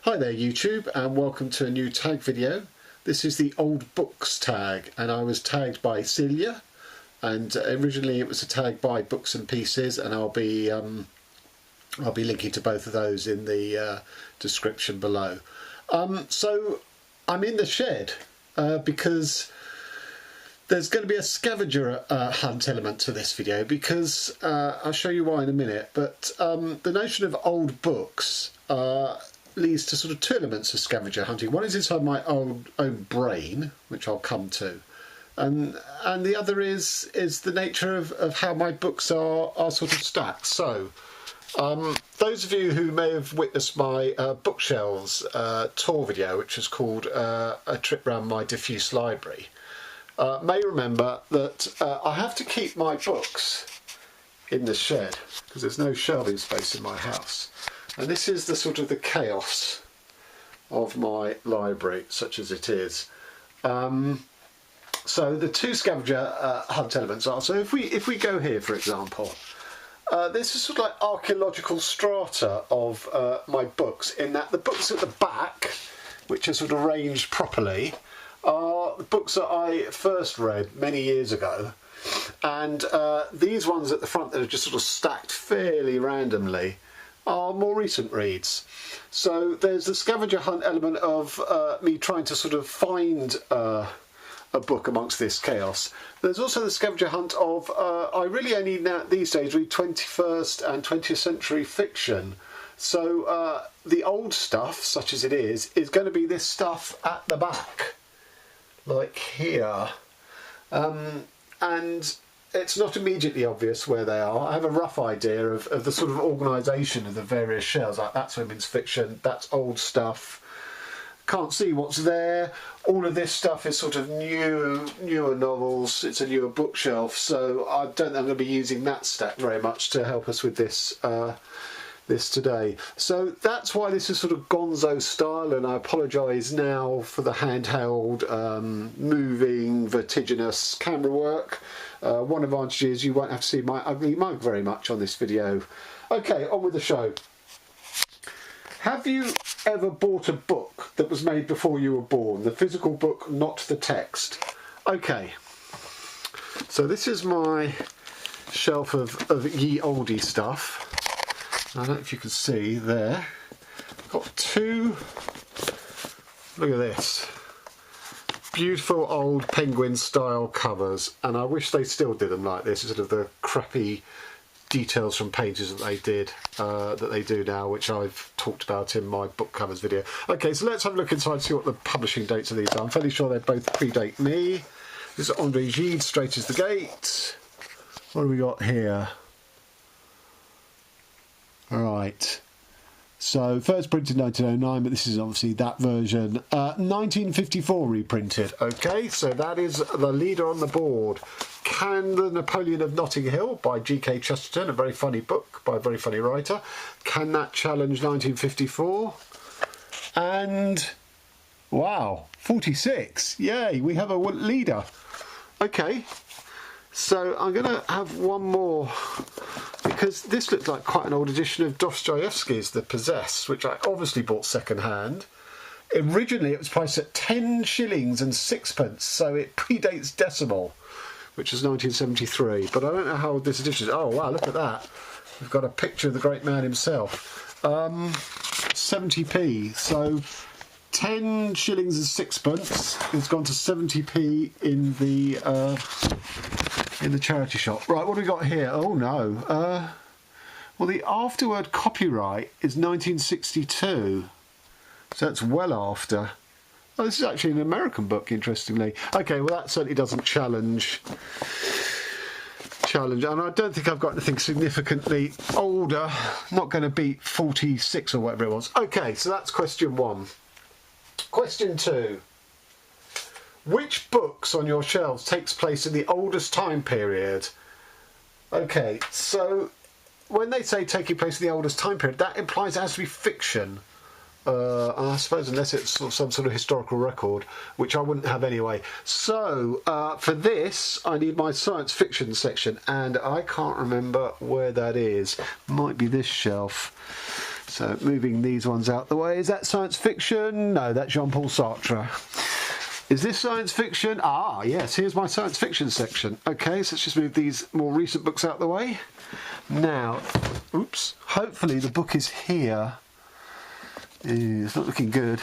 Hi there YouTube, and welcome to a new tag video. This is the old books tag, and I was tagged by Celia, and originally it was a tag by Books and Pieces, and I'll be linking to both of those in the description below. So I'm in the shed because there's going to be a scavenger hunt element to this video, because I'll show you why in a minute, but the notion of old books leads to sort of two elements of scavenger hunting. One is inside my own brain, which I'll come to, and the other is the nature of how my books are sort of stacked. So those of you who may have witnessed my bookshelves tour video, which is called A Trip Round My Diffuse Library, may remember that I have to keep my books in the shed because there's no shelving space in my house. And this is the sort of the chaos of my library, such as it is. So the two scavenger hunt elements are, so if we go here, for example, this is sort of like archaeological strata of my books, in that the books at the back, which are sort of arranged properly, are the books that I first read many years ago. And these ones at the front that are just sort of stacked fairly randomly are more recent reads. So there's the scavenger hunt element of me trying to sort of find a book amongst this chaos. There's also the scavenger hunt of I really only now these days read 21st and 20th century fiction. So the old stuff, such as it is going to be this stuff at the back, like here. And it's not immediately obvious where they are. I have a rough idea of the sort of organisation of the various shelves. Like, that's women's fiction, that's old stuff. Can't see what's there. All of this stuff is sort of newer novels. It's a newer bookshelf, so I don't think I'm going to be using that stack very much to help us with this this today. So that's why this is sort of gonzo style, and I apologise now for the handheld, moving, vertiginous camera work. One advantage is you won't have to see my ugly mug very much on this video. Okay, on with the show. Have you ever bought a book that was made before you were born? The physical book, not the text. Okay, so this is my shelf of ye olde stuff. I don't know if you can see there. I've got two, look at this, beautiful old Penguin style covers, and I wish they still did them like this, instead of the crappy details from pages that they did, that they do now, which I've talked about in my book covers video. Okay, so let's have a look inside and see what the publishing dates of these are. I'm fairly sure they both predate me. This is Andre Gide, Straight as the Gate. What have we got here? Alright, so first printed 1909, but this is obviously that version. 1954 reprinted. Okay, so that is the leader on the board. Can the Napoleon of Notting Hill by G.K. Chesterton, a very funny book by a very funny writer, can that challenge 1954? And wow, 46. Yay, we have a leader. Okay, so I'm going to have one more, because this looks like quite an old edition of Dostoevsky's The Possessed, which I obviously bought second hand. Originally it was priced at 10 shillings and sixpence, so it predates Decimal, which is 1973, but I don't know how old this edition is. Oh wow, look at that. We've got a picture of the great man himself. 70p, so 10 shillings and sixpence. It's gone to 70p in the charity shop. Right, what do we got here? Oh no. Well, the afterword copyright is 1962, so that's well after. Oh, this is actually an American book, interestingly. Okay, well that certainly doesn't challenge, and I don't think I've got anything significantly older. Not going to beat 46 or whatever it was. Okay, so that's question one. Question two. Which books on your shelves takes place in the oldest time period? Okay, so when they say taking place in the oldest time period, that implies it has to be fiction. I suppose unless it's some sort of historical record, which I wouldn't have anyway. So for this I need my science fiction section, and I can't remember where that is. Might be this shelf. So moving these ones out the way. Is that science fiction? No, that's Jean-Paul Sartre. Is this science fiction? Ah, yes, here's my science fiction section. Okay, so let's just move these more recent books out the way. Now, oops, hopefully the book is here. It's not looking good.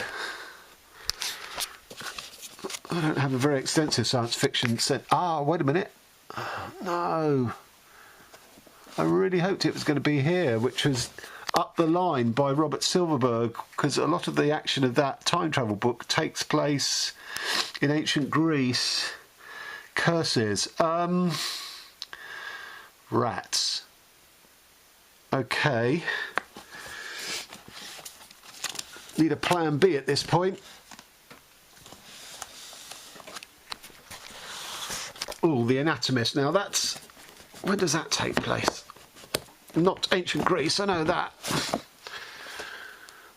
I don't have a very extensive science fiction set. Ah, wait a minute. No. I really hoped it was going to be here, which was Up the Line by Robert Silverberg, because a lot of the action of that time travel book takes place in ancient Greece. Curses. Rats. Okay. Need a plan B at this point. Oh, The Anatomist. Now that's... When does that take place? Not ancient Greece, I know that.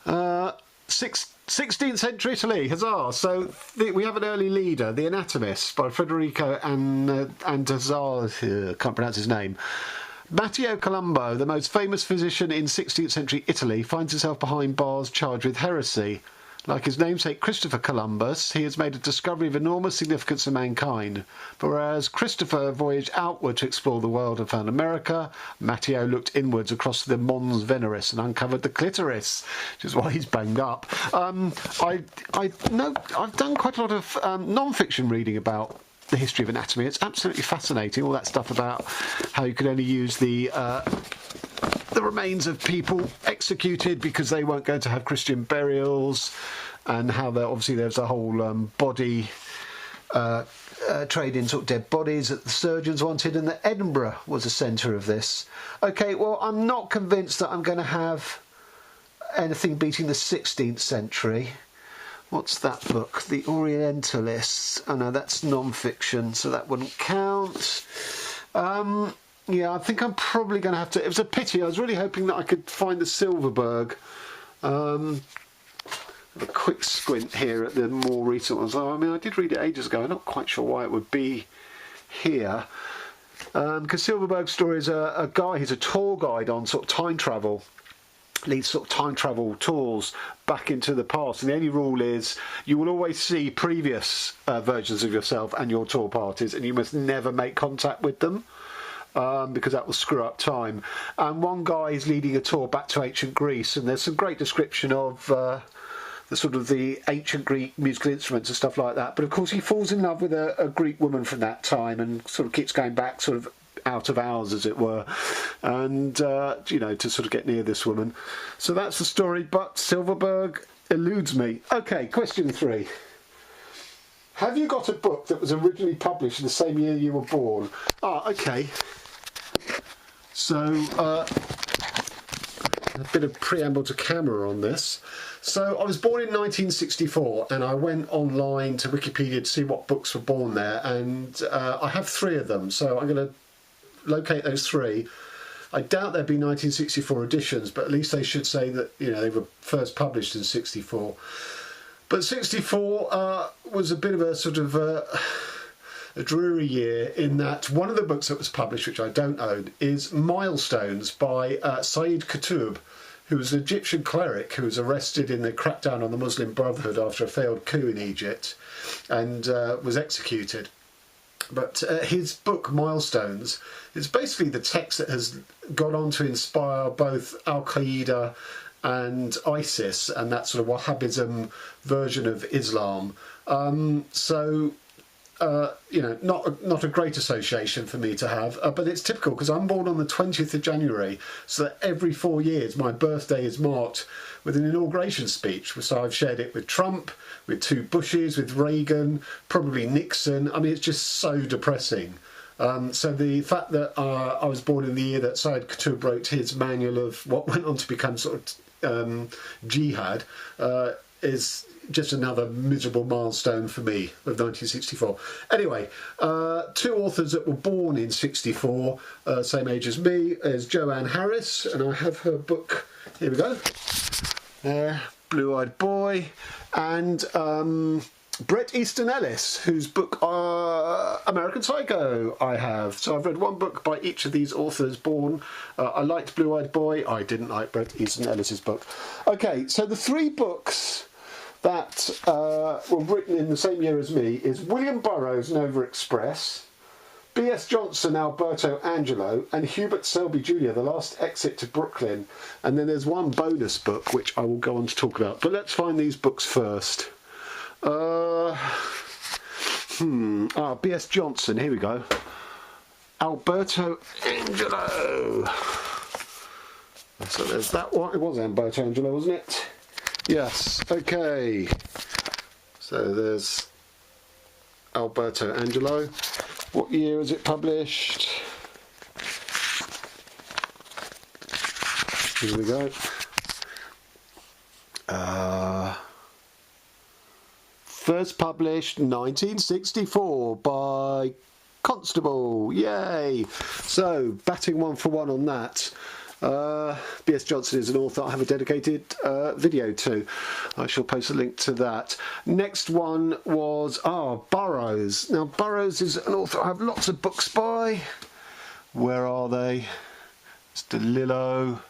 16th century Italy, huzzah! So we have an early leader, The Anatomist by Federico Andazar, can't pronounce his name. Matteo Colombo, the most famous physician in 16th century Italy, finds himself behind bars charged with heresy. Like his namesake Christopher Columbus, he has made a discovery of enormous significance to mankind. But whereas Christopher voyaged outward to explore the world and found America, Matteo looked inwards across the Mons Veneris and uncovered the clitoris, which is why he's banged up. I know I've done quite a lot of non-fiction reading about the history of anatomy. It's absolutely fascinating, all that stuff about how you could only use the remains of people executed because they weren't going to have Christian burials, and how obviously there's a whole body trade in sort of dead bodies that the surgeons wanted, and that Edinburgh was a centre of this. Okay, well, I'm not convinced that I'm going to have anything beating the 16th century. What's that book? The Orientalists. Oh no, that's non-fiction, so that wouldn't count. Yeah, I think I'm probably going to have to... It was a pity. I was really hoping that I could find the Silverberg. Have a quick squint here at the more recent ones. I mean, I did read it ages ago. I'm not quite sure why it would be here. Because Silverberg's story is a guy who's a tour guide on sort of time travel. Leads sort of time travel tours back into the past, and the only rule is you will always see previous versions of yourself and your tour parties, and you must never make contact with them. Because that will screw up time. And one guy is leading a tour back to ancient Greece, and there's some great description of the ancient Greek musical instruments and stuff like that. But of course he falls in love with a Greek woman from that time, and sort of keeps going back sort of out of hours, as it were, and you know, to sort of get near this woman. So that's the story, but Silverberg eludes me. Okay, question 3. Have you got a book that was originally published in the same year you were born? Ah, okay. So, a bit of preamble to camera on this. So, I was born in 1964, and I went online to Wikipedia to see what books were born there, and I have 3 of them, so I'm going to locate those 3. I doubt there'd be 1964 editions, but at least they should say that, you know, they were first published in 64. But 64 was a bit of a sort of a dreary year, in that one of the books that was published, which I don't own, is Milestones by Sayyid Qutb, who was an Egyptian cleric who was arrested in the crackdown on the Muslim Brotherhood after a failed coup in Egypt, and was executed. But his book Milestones is basically the text that has gone on to inspire both Al-Qaeda and ISIS and that sort of Wahhabism version of Islam. You know, not a great association for me to have, but it's typical because I'm born on the 20th of January, so that every 4 years my birthday is marked with an inauguration speech. So I've shared it with Trump, with 2 Bushes, with Reagan, probably Nixon. I mean, it's just so depressing. So the fact that I was born in the year that Sayyid Qutb wrote his manual of what went on to become sort of jihad is just another miserable milestone for me of 1964. Anyway, 2 authors that were born in 64, same age as me, is Joanne Harris, and I have her book, here we go, there, Blue-Eyed Boy, and Bret Easton Ellis, whose book American Psycho I have. So I've read one book by each of these authors. I liked Blue Eyed Boy. I didn't like Bret Easton Ellis's book. Okay, so the three books that were written in the same year as me is William Burroughs, Nova Express, B.S. Johnson, Alberto Angelo, and Hubert Selby Jr., The Last Exit to Brooklyn. And then there's one bonus book, which I will go on to talk about. But let's find these books first. B.S. Johnson, here we go. Alberto Angelo. So there's that one. It was Alberto Angelo, wasn't it? Yes, okay. So there's Alberto Angelo. What year is it published? Here we go. First published 1964 by Constable. Yay! So, batting 1 for 1 on that. B.S. Johnson is an author I have a dedicated video to. I shall post a link to that. Next one was Burroughs. Now Burroughs is an author I have lots of books by. Where are they? It's DeLillo.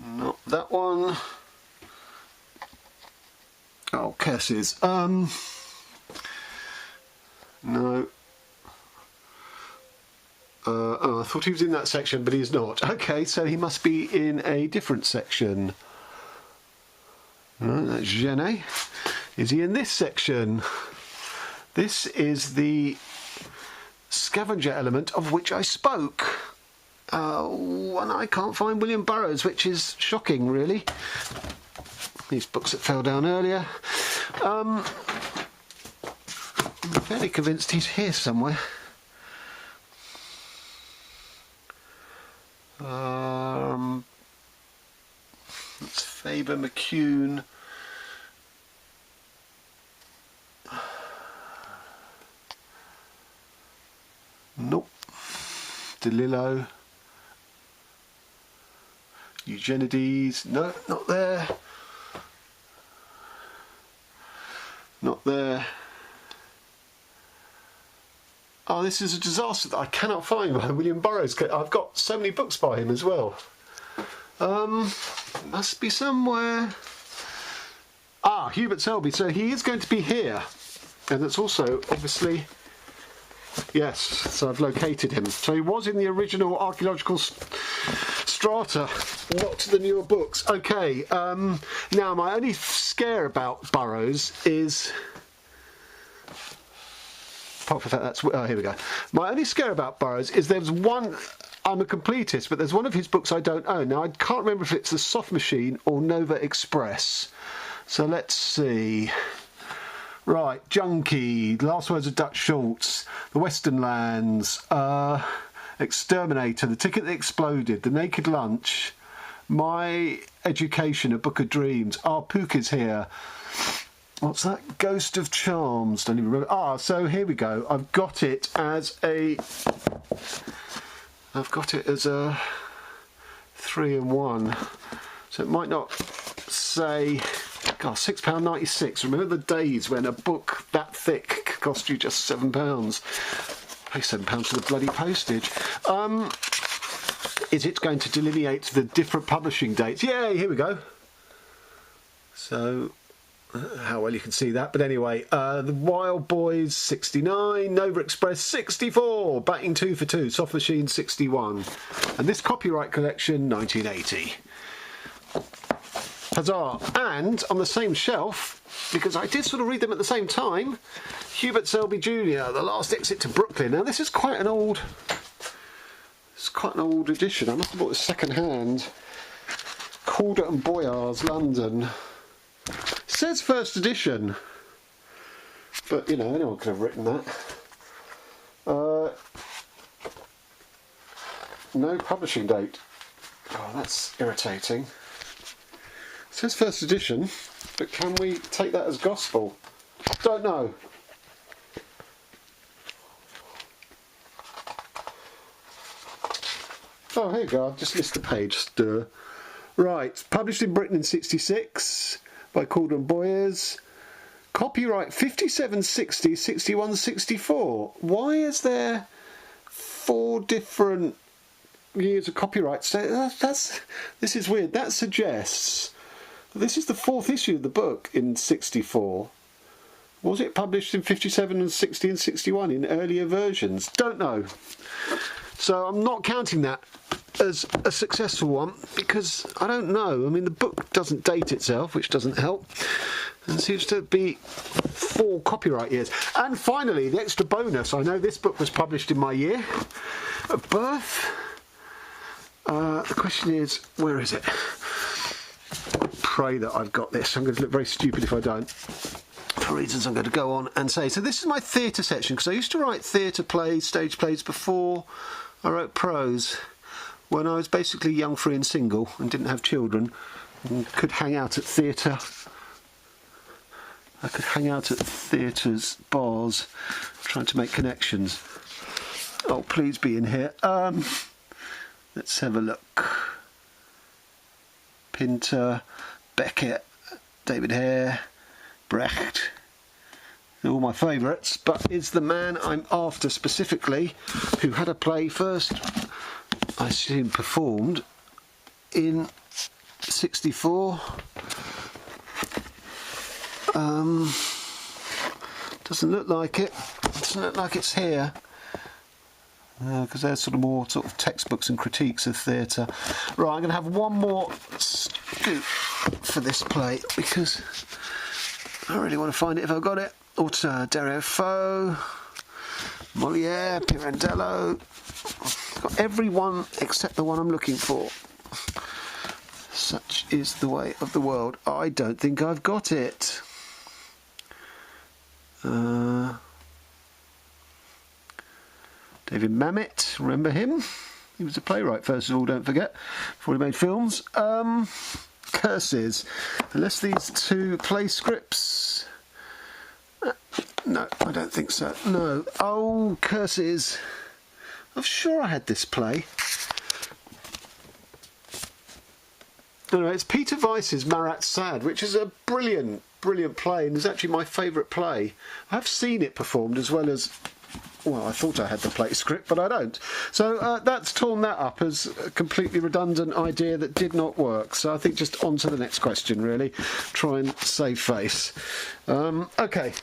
Not that one. Oh, curses. No. I thought he was in that section, but he's not. Okay, so he must be in a different section. No, that's Genet. Is he in this section? This is the scavenger element of which I spoke. And I can't find William Burroughs, which is shocking, really. These books that fell down earlier. I'm fairly convinced he's here somewhere. It's Faber McCune. Nope. DeLillo. Eugenides. No, not there. Not there. Oh, this is a disaster that I cannot find by William Burroughs. I've got so many books by him as well. Must be somewhere. Hubert Selby. So he is going to be here. And it's also, obviously... Yes, so I've located him. So he was in the original archaeological strata, not the newer books. Okay, now my only scare about Burroughs is... Apart from the fact that's... here we go. My only scare about Burroughs is there's one... I'm a completist, but there's one of his books I don't own. Now, I can't remember if it's The Soft Machine or Nova Express. So let's see... Right, Junkie, The Last Words of Dutch Schultz, The Western Lands, Exterminator, The Ticket That Exploded, The Naked Lunch, My Education, A Book of Dreams, Pook is here. What's that? Ghost of Charms, don't even remember. So here we go. I've got it as a 3-in-1. So it might not say... God, £6.96. Remember the days when a book that thick cost you just £7? Pay £7 for the bloody postage. Is it going to delineate the different publishing dates? Yay, here we go. So, how well you can see that. But anyway, The Wild Boys, 69. Nova Express, 64. Batting 2 for 2. Soft Machine, 61. And this copyright collection, 1980. Huzzah! And on the same shelf, because I did sort of read them at the same time, Hubert Selby Jr., The Last Exit to Brooklyn. Now this is quite an old... It's quite an old edition. I must have bought this second hand. Calder and Boyars, London. It says first edition, but you know, anyone could have written that. No publishing date. Oh, that's irritating. It says first edition, but can we take that as gospel? Don't know. Oh, here you go. I've just missed the page. Stir. Right, published in Britain in 66 by Calder and Boyers. Copyright 57, 60, 61, 64. Why is there 4 different years of copyright? So this is weird. That suggests this is the 4th issue of the book in 64. Was it published in 57 and 60 and 61 in earlier versions? Don't know. So I'm not counting that as a successful one because I don't know. I mean, the book doesn't date itself, which doesn't help. And seems to be 4 copyright years. And finally, the extra bonus. I know this book was published in my year of birth. The question is, where is it? Pray that I've got this. I'm going to look very stupid if I don't. For reasons I'm going to go on and say. So this is my theatre section, because I used to write theatre plays, stage plays, before I wrote prose, when I was basically young, free and single and didn't have children and could hang out at theatre. I could hang out at theatres, bars, trying to make connections. Oh, please be in here. Let's have a look. Pinter, Beckett, David Hare, Brecht. They're all my favourites, but is the man I'm after specifically, who had a play first, I assume performed, in 64. Doesn't look like it. Doesn't look like it's here. Because they're sort of textbooks and critiques of theatre. Right, I'm going to have one more scoop for this play because I really want to find it if I've got it. Auteur, Defoe, Molière, Pirandello. Got every one except the one I'm looking for. Such is the way of the world. I don't think I've got it. David Mamet, remember him? He was a playwright, first of all, don't forget, before he made films. Curses. Unless these 2 play scripts. No, I don't think so. No. Oh, Curses. I'm sure I had this play. Anyway, it's Peter Weiss's Marat Sade, which is a brilliant play, and is actually my favourite play. I've seen it performed as well as... Well, I thought I had the play script, but I don't. So that's torn that up as a completely redundant idea that did not work. So I think just on to the next question, really. Try and save face. Okay.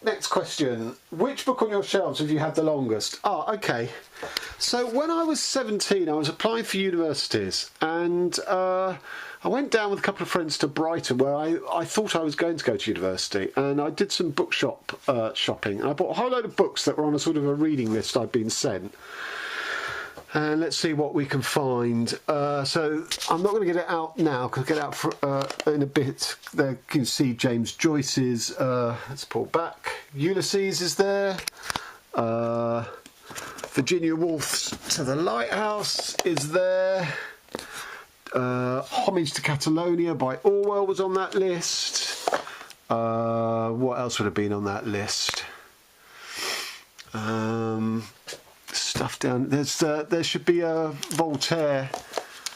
Next question. Which book on your shelves have you had the longest? Okay. So when I was 17, I was applying for universities, and I went down with a couple of friends to Brighton, where I thought I was going to go to university, and I did some bookshop shopping, and I bought a whole load of books that were on a sort of a reading list I'd been sent. And let's see what we can find. So I'm not going to get it out now, because I'll get it out for, in a bit. There you can see James Joyce's, let's pull back, Ulysses is there. Virginia Woolf's To the Lighthouse is there. Homage to Catalonia by Orwell was on that list. What else would have been on that list? Stuff down there should be a Voltaire,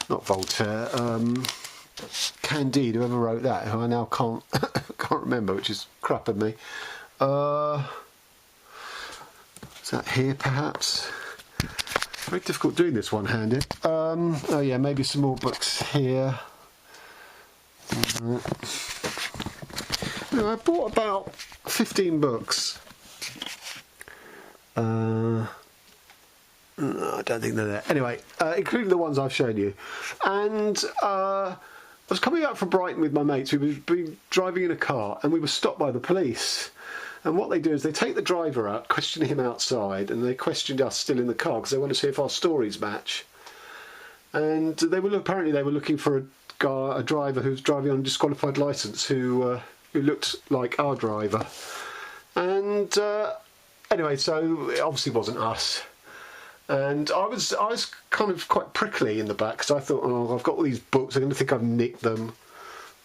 not Voltaire. Candide, whoever wrote that, who I now can't remember, which is crap of me. Is that here, perhaps? Very difficult doing this one-handed. Oh yeah, maybe some more books here. I bought about 15 books. No, I don't think they're there. Anyway, including the ones I've shown you. And I was coming out from Brighton with my mates. We were driving in a car, and we were stopped by the police. And what they do is they take the driver out, question him outside, and they questioned us still in the car because they want to see if our stories match. And apparently they were looking for a driver who was driving on a disqualified licence who looked like our driver. And anyway, so it obviously wasn't us. And I was kind of quite prickly in the back because I thought, oh, I've got all these books, they're going to think I've nicked them.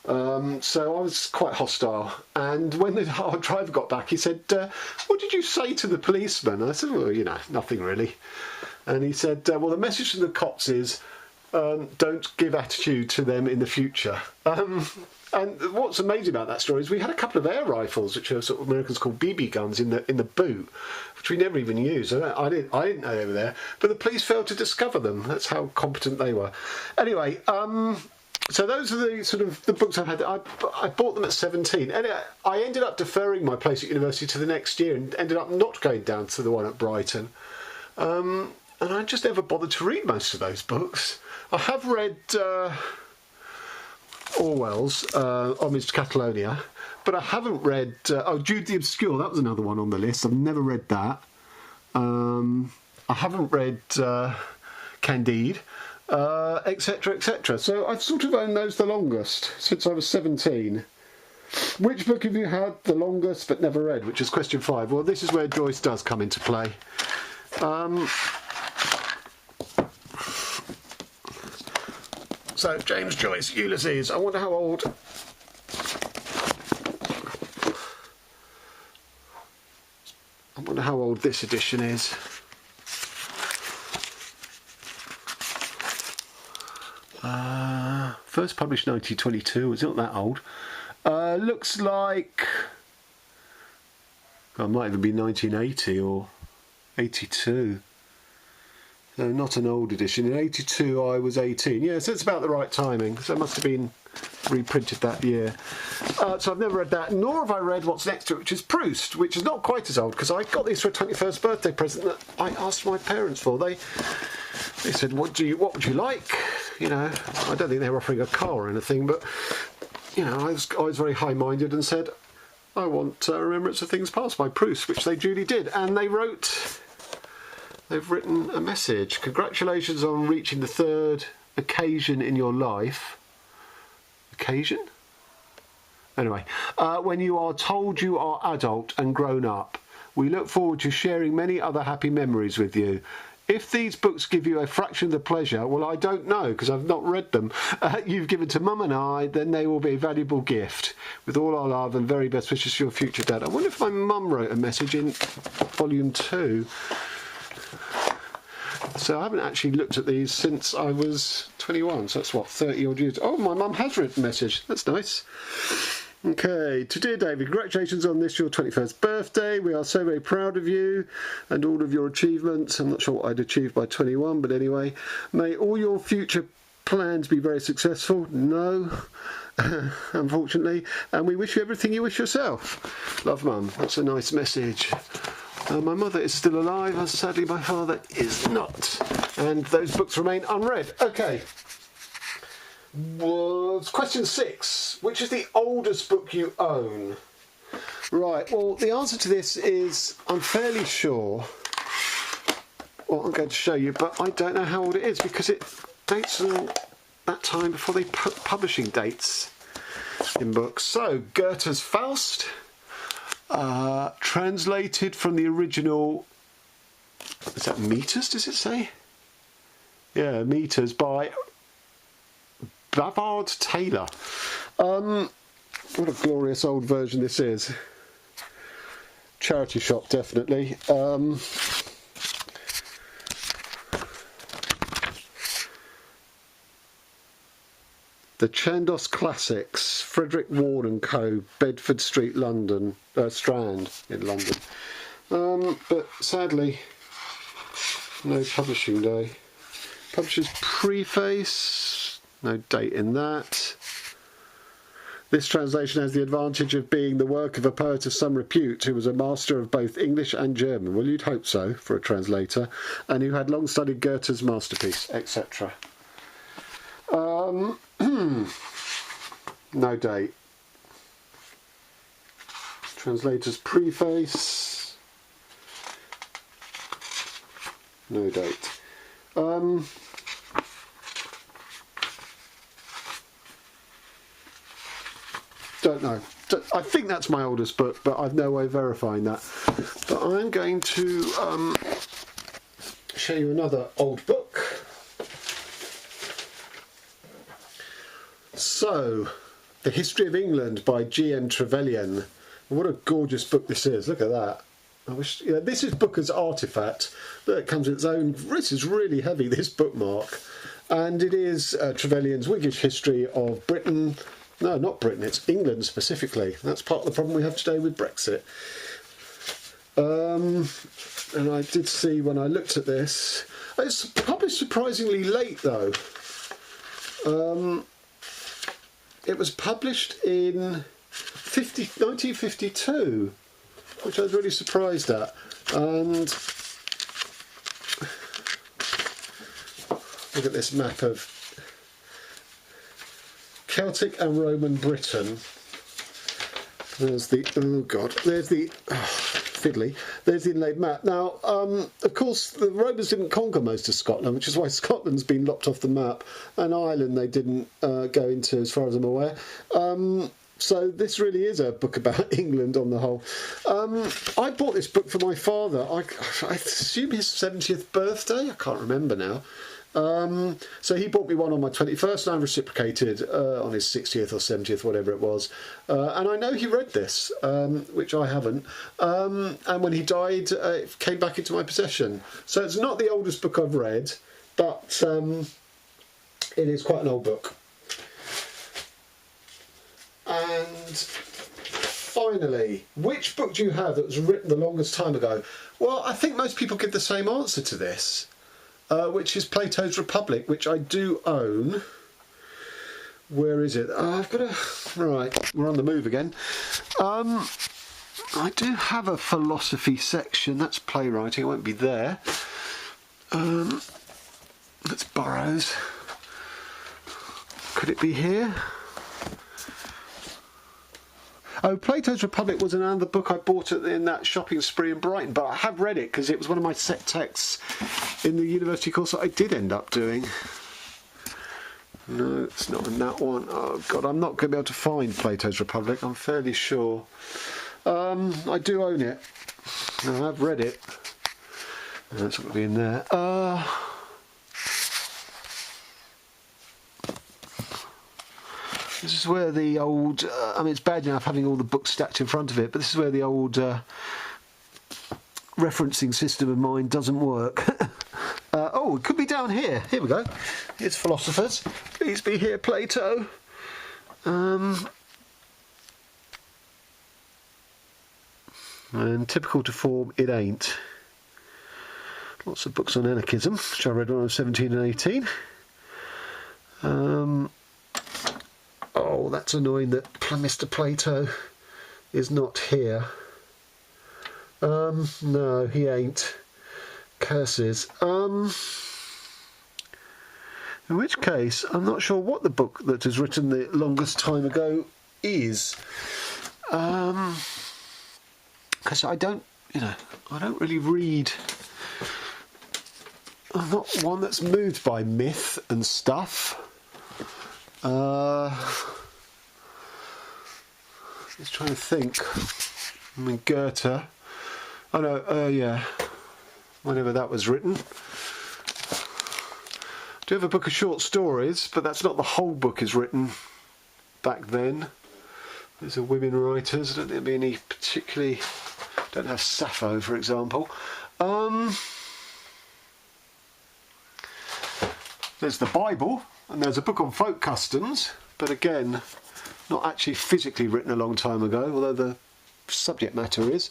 So I was quite hostile, and when our driver got back, he said, what did you say to the policeman? I said, well, nothing really. And he said, well, the message from the cops is, don't give attitude to them in the future. And what's amazing about that story is we had a couple of air rifles, which are sort of Americans call BB guns, in the boot, which we never even used. I didn't know they were there, but the police failed to discover them. That's how competent they were. Anyway, so those are the sort of the books I've had. I bought them at 17, and I ended up deferring my place at university to the next year, and ended up not going down to the one at Brighton. And I just never bothered to read most of those books. I have read Orwell's Homage to Catalonia, but I haven't read Jude the Obscure. That was another one on the list. I've never read that. I haven't read Candide, etc, etc. So I've sort of owned those the longest, since I was 17. Which book have you had the longest but never read, which is question 5? Well, this is where Joyce does come into play. So, James Joyce, Ulysses. I wonder how old... I wonder how old this edition is. First published 1922. It's not that old. Looks like... it might even be 1980 or 82. So not an old edition. In 82 I was 18. Yeah, so it's about the right timing. So it must have been reprinted that year. So I've never read that, nor have I read what's next to it, which is Proust, which is not quite as old, because I got these for a 21st birthday present that I asked my parents for. They said, what would you like? You know, I don't think they were offering a car or anything, but, you know, I was very high-minded and said, I want Remembrance of Things Past by Proust, which they duly did. And they've written a message. Congratulations on reaching the 3rd occasion in your life. Occasion? Anyway, when you are told you are adult and grown up, we look forward to sharing many other happy memories with you. If these books give you a fraction of the pleasure, well, I don't know, because I've not read them, you've given to Mum and I, then they will be a valuable gift. With all our love and very best wishes for your future, Dad. I wonder if my mum wrote a message in volume 2. So I haven't actually looked at these since I was 21, so that's what, 30 odd years. Oh, my mum has written a message. That's nice. Okay, to dear David, congratulations on this, your 21st birthday. We are so very proud of you and all of your achievements. I'm not sure what I'd achieved by 21, but anyway. May all your future plans be very successful. No, unfortunately. And we wish you everything you wish yourself. Love, Mum. That's a nice message. My mother is still alive, and sadly my father is not. And those books remain unread. Okay. Was question 6. Which is the oldest book you own? Right, well, the answer to this is, I'm fairly sure what I'm going to show you, but I don't know how old it is, because it dates from that time before they put publishing dates in books. So, Goethe's Faust, translated from the original, is that Meters, does it say? Yeah, Meters, by Bavard Taylor. What a glorious old version this is. Charity shop, definitely. The Chandos Classics, Frederick Ward and Co, Bedford Street, London, Strand in London. But sadly, no publishing day. Publisher's preface, no date in that. This translation has the advantage of being the work of a poet of some repute who was a master of both English and German. Well, you'd hope so for a translator, and who had long studied Goethe's masterpiece, etc. No date. Translator's preface. No date. Don't know. I think that's my oldest book, but I've no way of verifying that. But I'm going to show you another old book. So, The History of England by G.M. Trevelyan. What a gorgeous book this is. Look at that. I wish, you know, this is Booker's Artifact. Look, it comes with its own. This is really heavy, this bookmark. And it is Trevelyan's Whiggish History of Britain. No, not Britain, it's England specifically. That's part of the problem we have today with Brexit. And I did see when I looked at this, it's published surprisingly late though. It was published in 1952, which I was really surprised at. And look at this map of Celtic and Roman Britain. There's the, oh god, there's the, fiddly, there's the inlaid map. Now, of course, the Romans didn't conquer most of Scotland, which is why Scotland's been lopped off the map, and Ireland they didn't go into, as far as I'm aware. So this really is a book about England on the whole. I bought this book for my father, I assume his 70th birthday, I can't remember now. So he bought me one on my 21st and I reciprocated on his 60th or 70th, whatever it was. And I know he read this, which I haven't. And when he died, it came back into my possession. So it's not the oldest book I've read, but it is quite an old book. And finally, which book do you have that was written the longest time ago? Well, I think most people give the same answer to this. Which is Plato's Republic, which I do own. Where is it? Oh, I've got a... Right, we're on the move again. I do have a philosophy section. That's playwriting. It won't be there. That's Burroughs. Could it be here? Oh, Plato's Republic was another book I bought in that shopping spree in Brighton, but I have read it because it was one of my set texts in the university course that I did end up doing. No, it's not in that one. Oh God, I'm not going to be able to find Plato's Republic, I'm fairly sure. I do own it. I have read it. No, it's not going to be in there. This is where the old, I mean, it's bad enough having all the books stacked in front of it, but this is where the old referencing system of mine doesn't work. Oh, it could be down here. Here we go. Here's Philosophers. Please be here, Plato. And typical to form, it ain't. Lots of books on anarchism, which I read when I was 17 and 18. Oh, that's annoying that Mr. Plato is not here. No, he ain't. Curses. In which case, I'm not sure what the book that was written the longest time ago is. Because I don't really read. I'm not one that's moved by myth and stuff. Just trying to think. I mean, Goethe. Oh no, yeah. Whenever that was written. I do have a book of short stories, but that's not the whole book is written back then. These are women writers. I don't think there'll be any particularly... Don't have Sappho, for example. There's the Bible, and there's a book on folk customs, but again, not actually physically written a long time ago, although the subject matter is.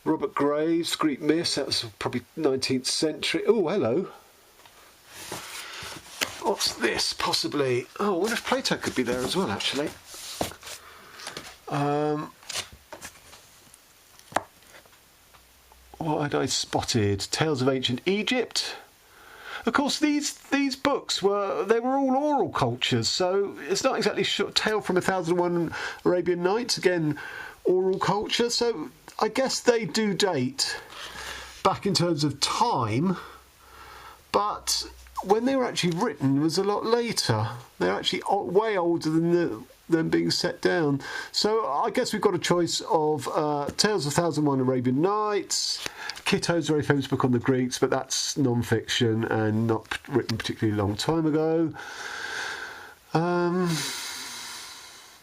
Robert Graves, Greek Myths, that was probably 19th century. Oh, hello. What's this, possibly? Oh, I wonder if Plato could be there as well, actually. What had I spotted? Tales of Ancient Egypt. Of course, these books were all oral cultures, so it's not exactly short. Tale from 1001 Arabian Nights, again, oral culture. So I guess they do date back in terms of time, but when they were actually written, it was a lot later. They're actually way older than them being set down. So I guess we've got a choice of Tales of 1001 Arabian Nights, Kitto's very famous book on the Greeks, but that's non-fiction and not written particularly long time ago.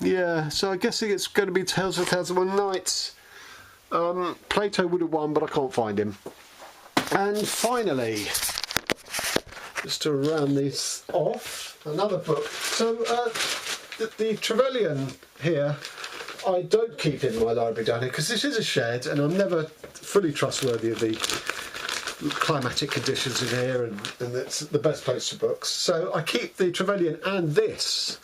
Yeah, so I guess it's going to be Tales of 1001 Nights. Plato would have won, but I can't find him. And finally, just to round this off, another book. So the Trevelyan here, I don't keep in my library down here because this is a shed and I'm never fully trustworthy of the climatic conditions in here, and it's the best place for books. So I keep the Trevelyan and this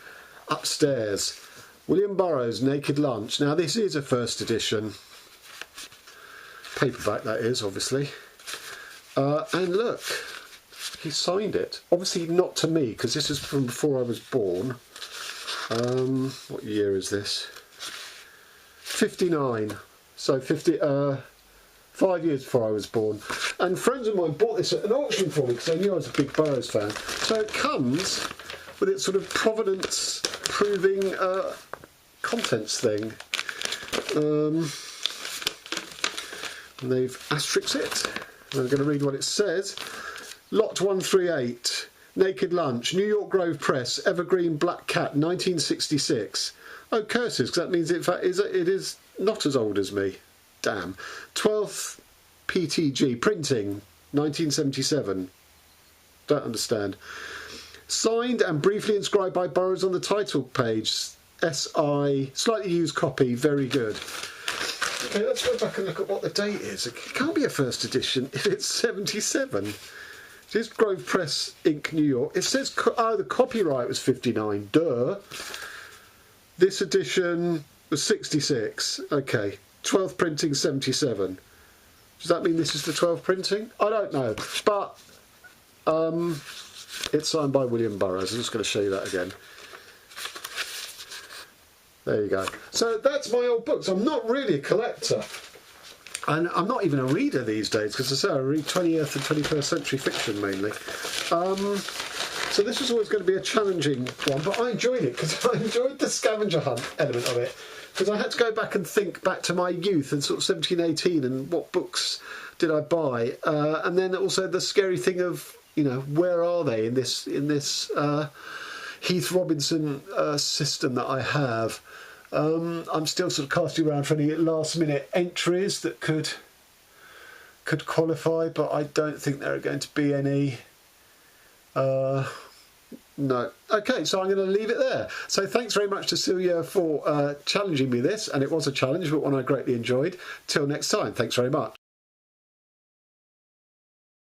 upstairs. William Burroughs' Naked Lunch. Now this is a first edition paperback, that is, obviously. And look, he signed it. Obviously not to me, because this is from before I was born. What year is this? 59. So 5 years before I was born. And friends of mine bought this at an auction for me because they knew I was a big Burroughs fan. So it comes with its sort of provenance proving contents thing. And they've asterisked it. I'm going to read what it says. Lot 138, Naked Lunch, New York Grove Press, Evergreen Black Cat, 1966. Oh, curses, because that means it is not as old as me. Damn. 12th PTG, printing, 1977. Don't understand. Signed and briefly inscribed by Burroughs on the title page. SI, slightly used copy, very good. Okay, let's go back and look at what the date is. It can't be a first edition if it's 77. It is Grove Press, Inc., New York. It says, the copyright was 59. Duh. This edition was 66. Okay. 12th printing, 77. Does that mean this is the 12th printing? I don't know. But it's signed by William Burroughs. I'm just going to show you that again. There you go. So that's my old books. I'm not really a collector. And I'm not even a reader these days, because I say I read 20th and 21st century fiction mainly. So this was always going to be a challenging one, but I enjoyed it because I enjoyed the scavenger hunt element of it. Because I had to go back and think back to my youth and sort of 17, 18 and what books did I buy. And then also the scary thing of, you know, where are they in this Heath Robinson system that I have. I'm still sort of casting around for any last minute entries that could qualify, but I don't think there are going to be any. No. Okay, so I'm going to leave it there. So thanks very much to Celia for challenging me this, and it was a challenge, but one I greatly enjoyed. Till next time, thanks very much.